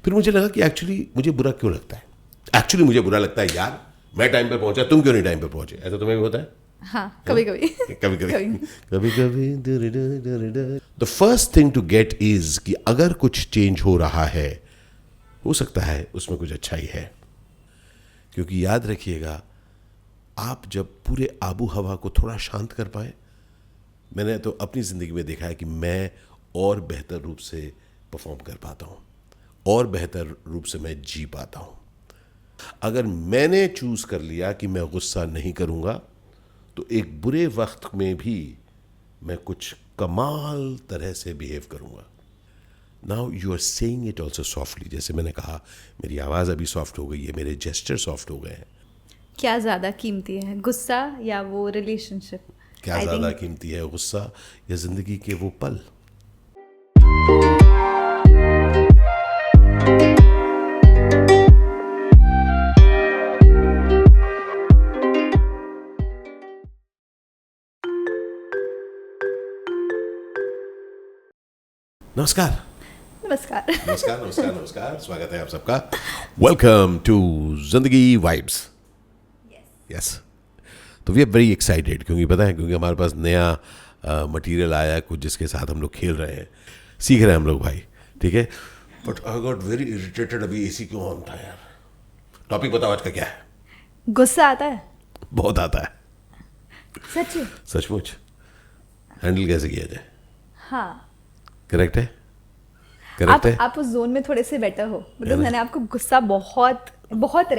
फिर मुझे लगा कि एक्चुअली मुझे बुरा क्यों लगता है. एक्चुअली मुझे बुरा लगता है यार, मैं टाइम पे पहुंचा, तुम क्यों नहीं टाइम पे पहुंचे. ऐसा तुम्हें भी होता है? हाँ, कभी कभी. कभी कभी. The first thing to get is कि अगर कुछ चेंज हो रहा है, हो सकता है उसमें कुछ अच्छा ही है. क्योंकि याद रखिएगा, आप जब पूरे आबू हवा को थोड़ा शांत कर पाए, मैंने तो अपनी ज़िंदगी में देखा है कि मैं और बेहतर रूप से परफॉर्म कर पाता हूँ, और बेहतर रूप से मैं जी पाता हूँ. अगर मैंने चूज कर लिया कि मैं गुस्सा नहीं करूँगा, तो एक बुरे वक्त में भी मैं कुछ कमाल तरह से बिहेव करूँगा. Now you are saying it also softly. जैसे मैंने कहा, मेरी आवाज़ अभी सॉफ्ट हो गई है, मेरे जेस्चर सॉफ्ट हो गए हैं. क्या ज़्यादा कीमती है, गुस्सा या वो रिलेशनशिप? क्या ज़्यादा कीमती है, गुस्सा या ज़िंदगी के वो पल? नमस्कार. नमस्कार. नमस्कार नमस्कार नमस्कार. स्वागत है आप सबका. वेलकम टू जिंदगी वाइब्स. यस. तो वी आर वेरी एक्साइटेड, क्योंकि पता है, क्योंकि हमारे पास नया मटेरियल आया है कुछ, जिसके साथ हम लोग खेल रहे हैं, सीख रहे हैं हम लोग भाई. ठीक है. But I got very irritated. अभी एसी क्यों ऑन था यार? टॉपिक बताओ आज का क्या है. गुस्सा आता है? बहुत आता है. सच में? सचमुच. हैंडल कैसे किया जाए? हाँ. करेक्ट है. करेक्ट है. आप उस जोन में थोड़े से बेटर हो, बिकॉज मैंने आपको गुस्सा बहुत बहुत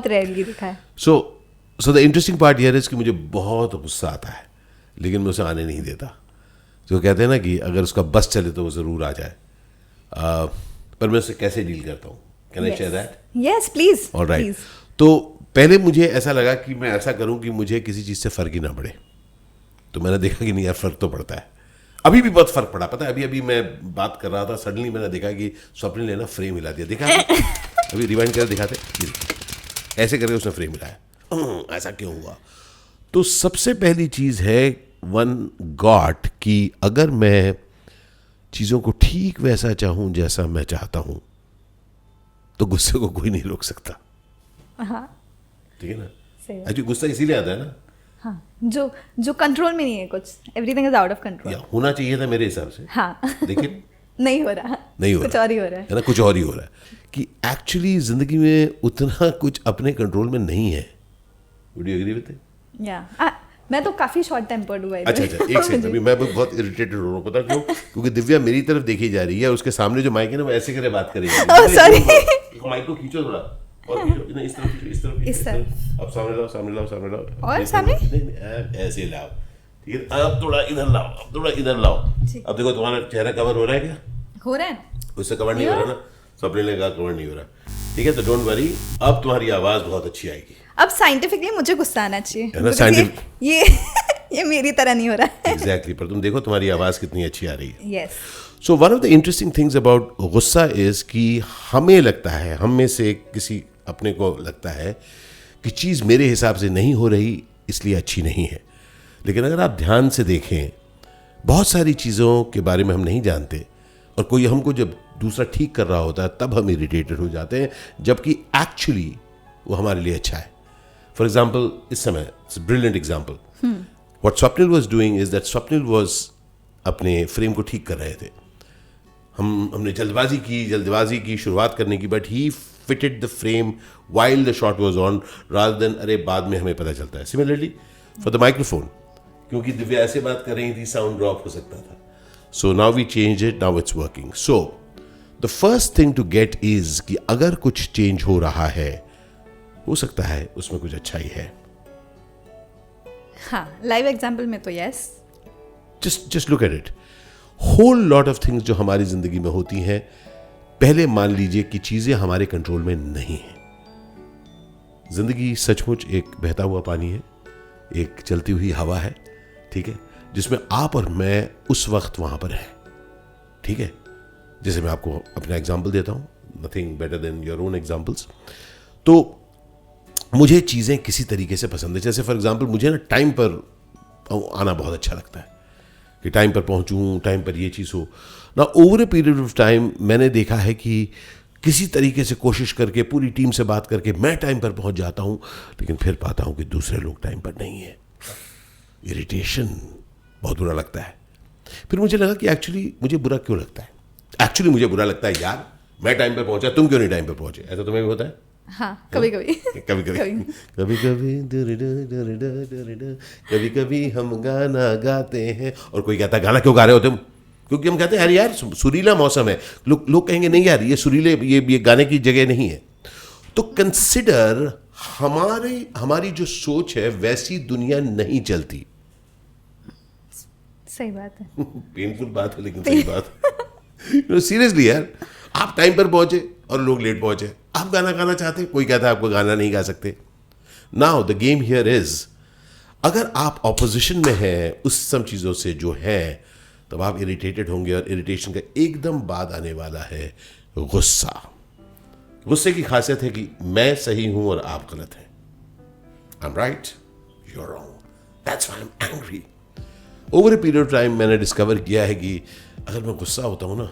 रेयरली दिखा है. So the interesting part here is कि मुझे बहुत गुस्सा आता है, लेकिन मैं उसे आने नहीं देता. जो कहते हैं ना कि अगर उसका बस चले तो वो ज़रूर आ जाए. पर मैं उसे कैसे डील करता हूँ? Can I share that? Yes please. Alright. तो पहले मुझे ऐसा लगा कि मैं ऐसा करूँ कि मुझे किसी चीज़ से फ़र्क ही ना पड़े. तो मैंने देखा कि नहीं यार, फ़र्क तो पड़ता है. अभी भी बहुत फ़र्क पड़ा. पता है, अभी मैं बात कर रहा था, सडनली मैंने देखा कि स्वप्निल ने ना फ्रेम हिला दिया. देखा अभी रिवाइंड कर दिखाते, ऐसे करके उसने फ्रेम हिलाया. ऐसा क्यों हुआ? तो सबसे पहली चीज़ है वन गॉट कि अगर मैं चीज़ों को ठीक वैसा चाहूँ जैसा मैं चाहता हूँ, तो गुस्से को कोई नहीं रोक सकता. ठीक है ना? एक्चुअली गुस्सा इसीलिए आता है ना. हाँ, जो कंट्रोल में नहीं है कुछ. Everything is out of control. होना चाहिए था मेरे हिसाब से. हाँ. लेकिन नहीं हो रहा. कुछ और ही हो रहा है ना. कुछ और ही हो रहा है कि एक्चुअली जिंदगी में उतना कुछ अपने कंट्रोल में नहीं है. Would you agree with it? या मैं तो काफी शॉर्ट टेम्पर्ड हुआ है. अच्छा एक सेकंड. अभी मैं बहुत इरिटेटेड हो रहा हूँ. पता क्यों? क्योंकि दिव्या मेरी तरफ देखी जा रही है, उसके सामने जो माइक है ना, वो ऐसे करे बात करेगी. सॉरी. माइक को खींचो थोड़ा और खींचो. इस तरफ. अब सामने लाओ. और सामने ऐसे लाओ. ठीक है. अब थोड़ा इधर लाओ. अब देखो तुम्हारा चेहरा कवर हो रहा है क्या? हो रहा है. उससे कवर नहीं हो रहा ना. स्वप्निल ने कहा कवर नहीं हो रहा. ठीक है. तो डोंट वरी, अब तुम्हारी आवाज बहुत अच्छी आएगी. अब साइंटिफिकली मुझे गुस्सा आना चाहिए. साइंटिफिक ये मेरी तरह नहीं हो रहा है. एग्जैक्टली. पर तुम देखो तुम्हारी आवाज कितनी अच्छी आ रही है. Yes. So one of the interesting things about गुस्सा इज कि हमें लगता है, हम में से किसी अपने को लगता है कि चीज़ मेरे हिसाब से नहीं हो रही, इसलिए अच्छी नहीं है. लेकिन अगर आप ध्यान से देखें, बहुत सारी चीज़ों के बारे में हम नहीं जानते, और कोई हमको जब दूसरा ठीक कर रहा होता है तब हम इरिटेटेड हो जाते हैं, जबकि एक्चुअली वो हमारे लिए अच्छा है. फॉर एग्जाम्पल, इस समय it's brilliant example. What Swapnil was doing is that Swapnil was अपने फ्रेम को ठीक कर रहे थे. हमने जल्दबाजी की शुरुआत करने की, but he fitted the frame while the shot was on rather than अरे बाद में हमें पता चलता है. Similarly for the microphone, क्योंकि दिव्या ऐसे बात कर रही थी, साउंड ड्रॉप हो सकता था. So now we changed it, now it's working. So the first thing to get is कि अगर कुछ चेंज हो रहा है, हो सकता है उसमें कुछ अच्छा ही है. हाँ, लाइव एग्जाम्पल में तो yes. Just look at it. Whole lot of things जो हमारी जिंदगी में होती हैं, पहले मान लीजिए कि चीजें हमारे कंट्रोल में नहीं है. जिंदगी सचमुच एक बहता हुआ पानी है, एक चलती हुई हवा है. ठीक है. जिसमें आप और मैं उस वक्त वहां पर हैं. ठीक है. जैसे मैं आपको अपना एग्जाम्पल देता हूं, nothing better than your own examples. तो मुझे चीजें किसी तरीके से पसंद है. जैसे फॉर एग्जाम्पल, मुझे ना टाइम पर आना बहुत अच्छा लगता है. कि टाइम पर पहुंचूं, टाइम पर ये चीज़ हो ना। Over a period of time मैंने देखा है कि किसी तरीके से कोशिश करके पूरी टीम से बात करके मैं टाइम पर पहुंच जाता हूं, लेकिन फिर पाता हूं कि दूसरे लोग टाइम पर नहीं है। इरिटेशन, बहुत बुरा लगता है। फिर मुझे लगा कि एक्चुअली मुझे बुरा क्यों लगता है। एक्चुअली मुझे बुरा लगता है, यार मैं टाइम पर पहुंचा, तुम क्यों नहीं टाइम पर पहुंचे। ऐसा तुम्हें भी होता है? हाँ, कभी कभी कभी कभी कभी हम गाना गाते हैं और कोई कहता है गाना क्यों गा रहे हो तुम, क्योंकि हम कहते हैं यार सुरीला मौसम है। लोग कहेंगे नहीं यार, ये सुरीले ये गाने की जगह नहीं है। तो कंसिडर हमारी जो सोच है वैसी दुनिया नहीं चलती। सही बात है। पेनफुल बात है लेकिन सही बात। सीरियसली यार, आप टाइम पर पहुंचे और लोग लेट पहुंचे। आप गाना गाना चाहते, कोई कहता है आपको गाना नहीं गा सकते। Now the game here is, अगर आप ऑपोजिशन में हैं उस सब चीज़ों से जो है, तब आप इरिटेटेड होंगे और इरिटेशन का एकदम बाद आने वाला है गुस्सा। गुस्से की खासियत है कि मैं सही हूं और आप गलत हैं। I am right, you are wrong, that's why I am angry. Over a period of time मैंने डिस्कवर किया है कि अगर मैं गुस्सा होता हूं ना,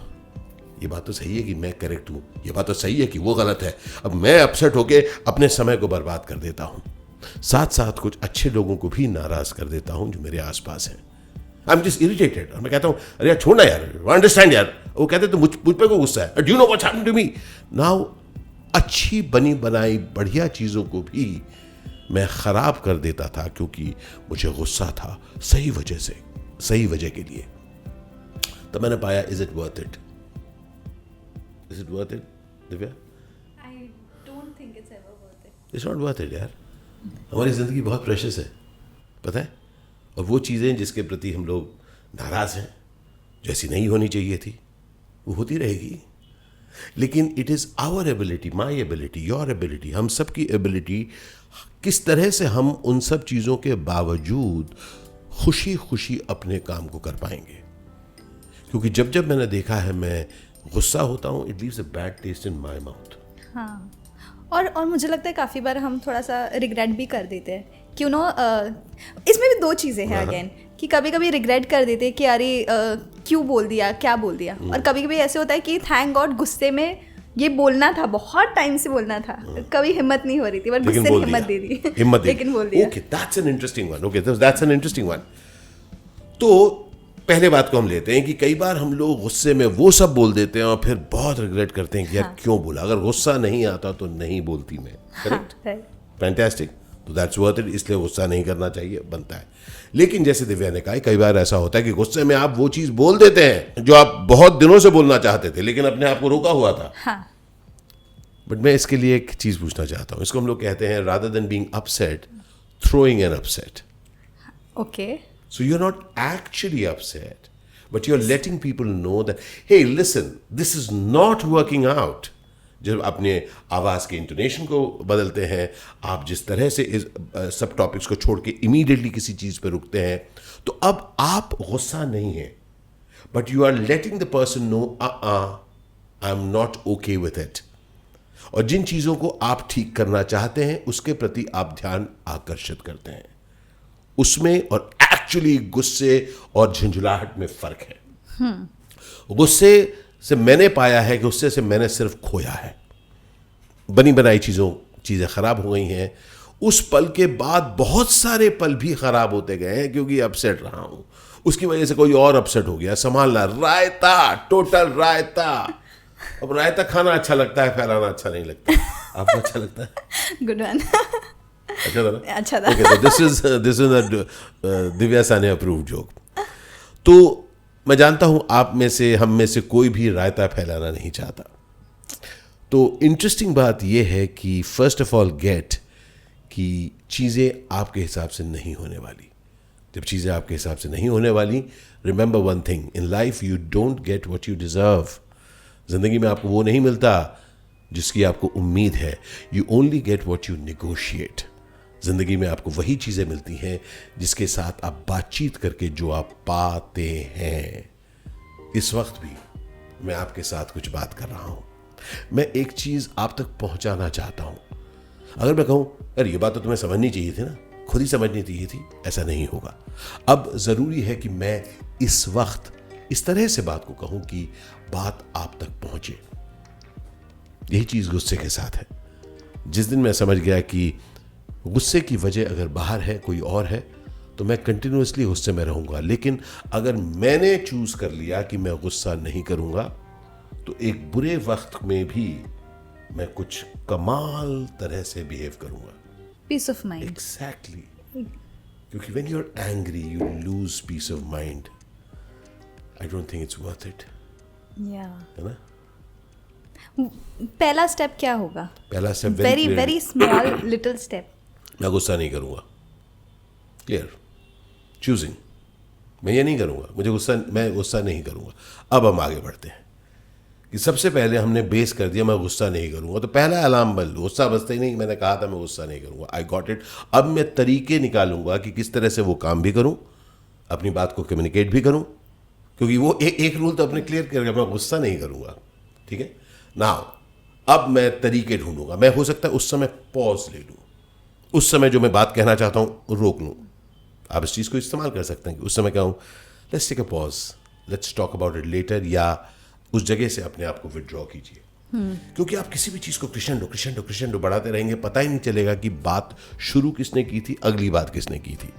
ये बात तो सही है कि मैं करेक्ट हूं, ये बात तो सही है कि वो गलत है। अब मैं अपसेट होके अपने समय को बर्बाद कर देता हूं, साथ साथ कुछ अच्छे लोगों को भी नाराज कर देता हूं जो मेरे आसपास हैं। आई एम जस्ट इरिटेटेड और मैं कहता हूं अरे यार छोड़ना यार, अंडरस्टैंड यार। वो कहते तो मुझ पे को गुस्सा है, do you know what's happened to me now. अच्छी बनी बनाई बढ़िया चीज़ों को भी मैं खराब कर देता था क्योंकि मुझे गुस्सा था सही वजह से, सही वजह के लिए। तो मैंने पाया, is it worth it, is it worth it Divya? I don't think it's ever worth it. It's not worth it यार। हमारी ज़िंदगी बहुत प्रेशियस है, पता है। और वो चीज़ें जिसके प्रति हम लोग नाराज़ हैं, जो ऐसी नहीं होनी चाहिए थी, वो होती रहेगी। लेकिन it is our ability, my ability, your ability, हम सब की एबिलिटी, किस तरह से हम उन सब चीज़ों के बावजूद खुशी खुशी अपने काम को कर पाएंगे। क्योंकि जब जब मैंने देखा है मैं गुस्सा होता हूँ, it leaves a bad taste in my mouth. हाँ, और मुझे लगता है काफ़ी बार हम थोड़ा सा रिग्रेट भी कर देते हैं, क्यों नो। इसमें भी दो चीज़ें हैं अगेन, कि कभी कभी रिग्रेट कर देते हैं कि अरे क्यों बोल दिया, क्या बोल दिया। और कभी कभी ऐसे होता है कि थैंक गॉड गुस्से में ये बोलना था, बहुत टाइम से बोलना था, कभी हिम्मत नहीं हो रही थी, बट गुस्से ने हिम्मत दे दी, लेकिन बोल दिया। Okay, that's an interesting one. Okay, that's an interesting one. तो पहले बात को हम लेते हैं कि कई बार हम लोग गुस्से में वो सब बोल देते हैं और फिर बहुत रिग्रेट करते हैं कि यार क्यों बोला। अगर गुस्सा नहीं आता तो नहीं बोलती मैं, करेक्ट, फैंटास्टिक। तो दैट्स वर्थ इट, इसलिए गुस्सा नहीं करना चाहिए, बनता है। लेकिन जैसे दिव्या ने कहा, कई बार ऐसा होता है कि गुस्से में आप वो चीज़ बोल देते हैं जो आप बहुत दिनों से बोलना चाहते थे, लेकिन अपने आप को रोका हुआ था। हाँ। बट मैं इसके लिए एक चीज़ पूछना चाहता हूँ। इसको हम लोग कहते हैं rather than being upset, throwing an upset. Okay, So you're not actually upset, but you're letting people know that, hey, listen, this is not working out. जब अपने आवाज़ के इंटोनेशन को बदलते हैं, आप जिस तरह से इस सब टॉपिक्स को छोड़ के इमीडिएटली किसी चीज़ पे रुकते हैं, तो अब आप गुस्सा नहीं है, but you are letting the person know I am not okay with it. और जिन चीज़ों को आप ठीक करना चाहते हैं उसके प्रति आप ध्यान आकर्षित करते हैं। उसमें और एक्चुअली गुस्से और झुंझुलाहट में फर्क है। गुस्से से मैंने पाया है कि गुस्से से मैंने सिर्फ खोया है, बनी बनाई चीज़ें खराब हो गई हैं। उस पल के बाद बहुत सारे पल भी खराब होते गए हैं क्योंकि अपसेट रहा हूं, उसकी वजह से कोई और अपसेट हो गया, संभालना। रायता, टोटल रायता। अब रायता खाना अच्छा लगता है, फैलाना अच्छा नहीं लगता। आपको अच्छा लगता है? Good one. अच्छा था ना? अच्छा था। Okay, so this is a Divya Sane approved joke. तो मैं जानता हूं आप में से, हम में से कोई भी रायता फैलाना नहीं चाहता। तो इंटरेस्टिंग बात यह है कि फर्स्ट ऑफ ऑल गेट कि चीज़ें आपके हिसाब से नहीं होने वाली। जब चीज़ें आपके हिसाब से नहीं होने वाली, remember one thing in life, you don't get what you deserve. जिंदगी में आपको वो नहीं मिलता जिसकी आपको उम्मीद है। You only get what you negotiate. जिंदगी में आपको वही चीज़ें मिलती हैं जिसके साथ आप बातचीत करके जो आप पाते हैं। इस वक्त भी मैं आपके साथ कुछ बात कर रहा हूं, मैं एक चीज़ आप तक पहुंचाना चाहता हूं। अगर मैं कहूं अरे ये बात तो तुम्हें समझनी चाहिए थी ना, खुद ही समझनी चाहिए थी, ऐसा नहीं होगा। अब ज़रूरी है कि मैं इस वक्त इस तरह से बात को कहूं कि बात आप तक पहुंचे। यही चीज़ गुस्से के साथ है। जिस दिन मैं समझ गया कि गुस्से की वजह अगर बाहर है, कोई और है, तो मैं कंटिन्यूसली गुस्से में रहूंगा। लेकिन अगर मैंने चूज कर लिया कि मैं गुस्सा नहीं करूंगा, तो एक बुरे वक्त में भी मैं कुछ कमाल तरह से बिहेव करूंगा। Peace of mind. एग्जैक्टली। क्योंकि when you are angry you lose peace of mind. I don't think it's worth it. है ना? पहला स्टेप क्या होगा? पहला step very very small little step. मैं गुस्सा नहीं करूंगा। Clear choosing. मैं ये नहीं करूंगा, मैं गुस्सा नहीं करूंगा। अब हम आगे बढ़ते हैं कि सबसे पहले हमने बेस कर दिया मैं गुस्सा नहीं करूंगा, तो पहला अलार्म बल, गुस्सा बजते ही नहीं, मैंने कहा था मैं गुस्सा नहीं करूंगा। I got it. अब मैं तरीके निकालूंगा कि किस तरह से वो काम भी करूं, अपनी बात को कम्युनिकेट भी करूं, क्योंकि वो एक रूल तो अपने क्लियर कर गया, मैं गुस्सा नहीं करूंगा। ठीक है नाउ, अब मैं तरीके ढूंढूंगा। मैं हो सकता है उस समय पॉज ले लूं, उस समय जो मैं बात कहना चाहता हूं रोक लूं। आप इस चीज़ को इस्तेमाल कर सकते हैं कि उस समय क्या हूं, let's take a pause, let's talk about it later, या उस जगह से अपने आप को विड्रॉ कीजिए। क्योंकि आप किसी भी चीज़ को क्रिशेंडो बढ़ाते रहेंगे, पता ही नहीं चलेगा कि बात शुरू किसने की थी, अगली बात किसने की थी।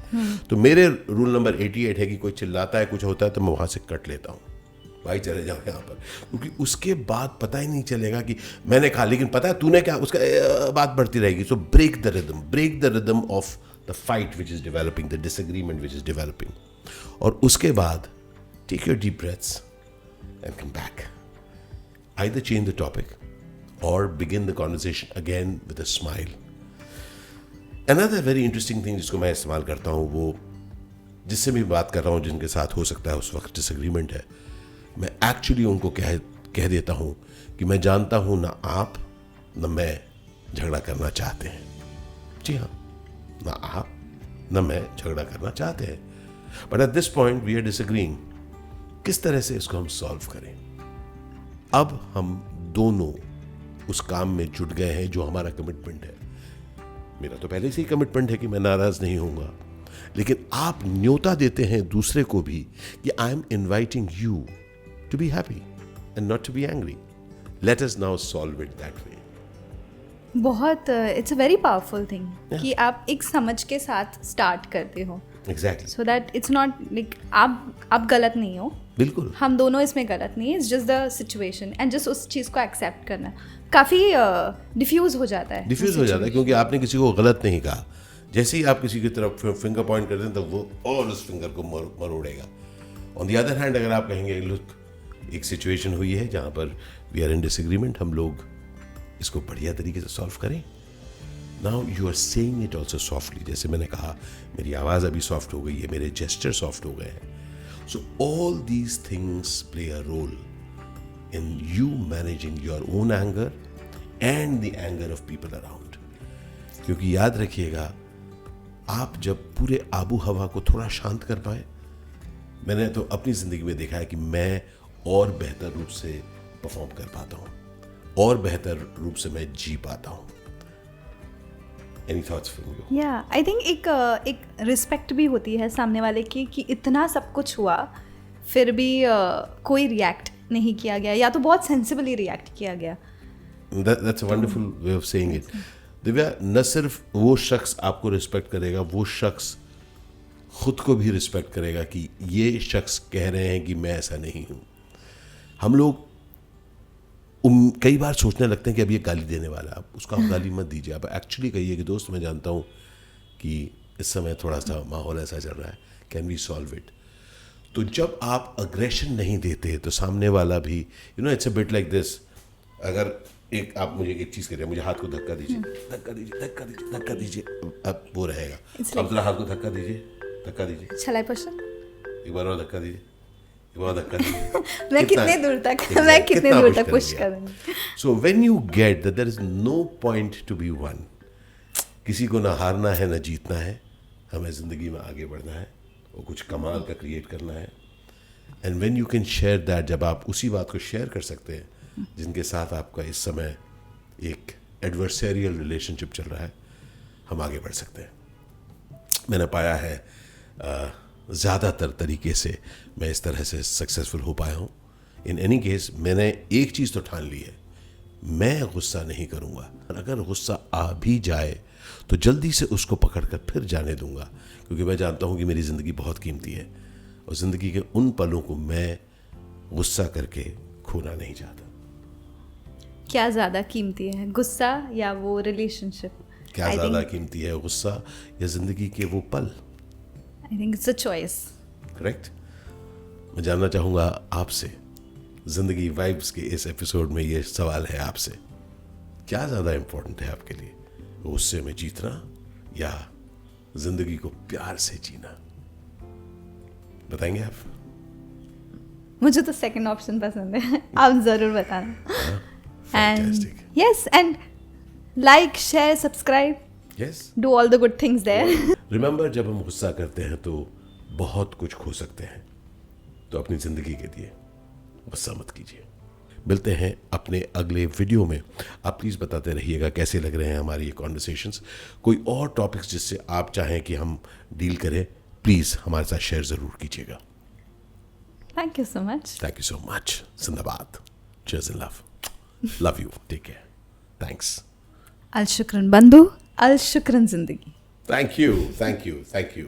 तो मेरे रूल नंबर 88 है कि कोई चिल्लाता है, कुछ होता है, तो मैं वहां से कट लेता हूं, भाई चले जाओ यहाँ पर। क्योंकि उसके बाद पता ही नहीं चलेगा कि मैंने कहा, लेकिन पता है तूने क्या, उसका बात बढ़ती रहेगी। So break the rhythm of the fight which is developing, the disagreement which is developing. और उसके बाद take your deep breaths and come back. Either change the topic or begin the conversation again with a smile. Another very interesting thing जिसको मैं इस्तेमाल करता हूँ, वो जिससे मैं बात कर रहा हूँ, जिनके साथ हो सकता है उस वक्त डिसएग्रीमेंट है, मैं एक्चुअली उनको कह देता हूँ कि मैं जानता हूँ ना आप ना मैं झगड़ा करना चाहते हैं। जी हाँ, ना आप ना मैं झगड़ा करना चाहते हैं, but at this point we are disagreeing. किस तरह से इसको हम सॉल्व करें? अब हम दोनों उस काम में जुट गए हैं जो हमारा कमिटमेंट है। मेरा तो पहले से ही कमिटमेंट है कि मैं नाराज नहीं होऊंगा, लेकिन आप न्योता देते हैं दूसरे को भी कि I am inviting you to be happy and not to be angry. Let us now solve it that way. बहुत it's a very powerful thing कि आप एक समझ के साथ स्टार्ट करते हो। Exactly. So that it's not like आप गलत नहीं हो, बिल्कुल हम दोनों इसमें गलत नहीं है, it's just the situation and just उस चीज़ को एक्सेप्ट करना। काफ़ी डिफ्यूज हो जाता है क्योंकि आपने किसी को गलत नहीं कहा। जैसे ही आप किसी की तरफ फिंगर पॉइंट करते हैं तो वो और उस फिंगर को मरोड़ेगा। ऑन द अदर हैंड अगर आप कहेंगे लुक, एक सिचुएशन हुई है जहाँ पर वी आर इन डिसएग्रीमेंट, हम लोग इसको बढ़िया तरीके से सॉल्व करें। Now you are saying it also softly. जैसे मैंने कहा, मेरी आवाज़ अभी सॉफ्ट हो गई है, मेरे जेस्चर सॉफ्ट हो गए हैं। So all these things play a role in you managing your own anger and the anger of people around. क्योंकि याद रखिएगा, आप जब पूरे आबू हवा को थोड़ा शांत कर पाए, मैंने तो अपनी ज़िंदगी में देखा है कि मैं और बेहतर रूप से परफॉर्म कर पाता हूँ और बेहतर रूप से मैं जी पाता हूँ। Any thoughts from you? Yeah, I think एक रिस्पेक्ट भी होती है सामने वाले की कि इतना सब कुछ हुआ फिर भी कोई रिएक्ट नहीं किया गया, या तो बहुत सेंसिबली रिएक्ट किया गया। That's a wonderful way of saying it. Divya, न सिर्फ वो शख्स आपको रिस्पेक्ट करेगा, वो शख्स खुद को भी रिस्पेक्ट करेगा कि ये शख्स कह रहे हैं कि मैं ऐसा नहीं हूँ। हम लोग कई बार सोचने लगते हैं कि अब ये गाली देने वाला है, आप उसको आप गाली मत दीजिए, आप एक्चुअली कहिए कि दोस्त मैं जानता हूँ कि इस समय थोड़ा सा माहौल ऐसा चल रहा है, कैन वी सॉल्व इट। तो जब आप अग्रेशन नहीं देते तो सामने वाला भी, you know, it's a bit like this. अगर एक आप मुझे एक चीज़ कह रहे हैं, मुझे हाथ को धक्का दीजिए, धक्का दीजिए, अब वो रहेगा। अब जरा हाथ को धक्का दीजिए। Shall I push it? एक बार और धक्का दीजिए। मैं कितने दूर तक पुश करूंगी। So when you get that there is no point to be won, किसी को ना हारना है ना जीतना है, हमें जिंदगी में आगे बढ़ना है और कुछ कमाल का क्रिएट करना है। And when you can share that, जब आप उसी बात को शेयर कर सकते हैं जिनके साथ आपका इस समय एक एडवर्सरियल रिलेशनशिप चल रहा है, हम आगे बढ़ सकते हैं। मैंने पाया है ज़्यादातर तरीके से मैं इस तरह से सक्सेसफुल हो पाया हूँ. इन एनी केस मैंने एक चीज़ तो ठान ली है, मैं गुस्सा नहीं करूँगा. अगर गुस्सा आ भी जाए तो जल्दी से उसको पकड़ कर फिर जाने दूंगा, क्योंकि मैं जानता हूँ कि मेरी ज़िंदगी बहुत कीमती है और ज़िंदगी के उन पलों को मैं गुस्सा करके खोना नहीं चाहता. क्या ज़्यादा कीमती है, गुस्सा या वो रिलेशनशिप? क्या ज़्यादा कीमती है, गुस्सा या ज़िंदगी के वो पल? I think it's a choice. Correct. मैं जानना चाहूँगा आपसे, ज़िंदगी वाइब्स के इस एपिसोड में ये सवाल है आपसे, क्या ज़्यादा इम्पोर्टेंट है आपके लिए, गुस्से में जीतना या ज़िंदगी को प्यार से जीना? बताएंगे आप? मुझे तो सेकंड ऑप्शन पसंद है. आप ज़रूर बताना. Fantastic. And yes, and like, share, subscribe. Yes. Do all the good things there. Remember, जब हम गुस्सा करते हैं तो बहुत कुछ खो सकते हैं, तो अपनी ज़िंदगी के लिए गुस्सा मत कीजिए. मिलते हैं अपने अगले वीडियो में. आप प्लीज़ बताते रहिएगा कैसे लग रहे हैं हमारी ये कॉन्वर्सेशंस. कोई और टॉपिक्स जिससे आप चाहें कि हम डील करें, प्लीज़ हमारे साथ शेयर ज़रूर कीजिएगा. Thank you so much. Thank you so much. जिंदाबाद. Cheers and love. Love you. Take care. Thanks. अल शुक्रन बंधु, अल शुक्रन जिंदगी. Thank you. Thank you. Thank you.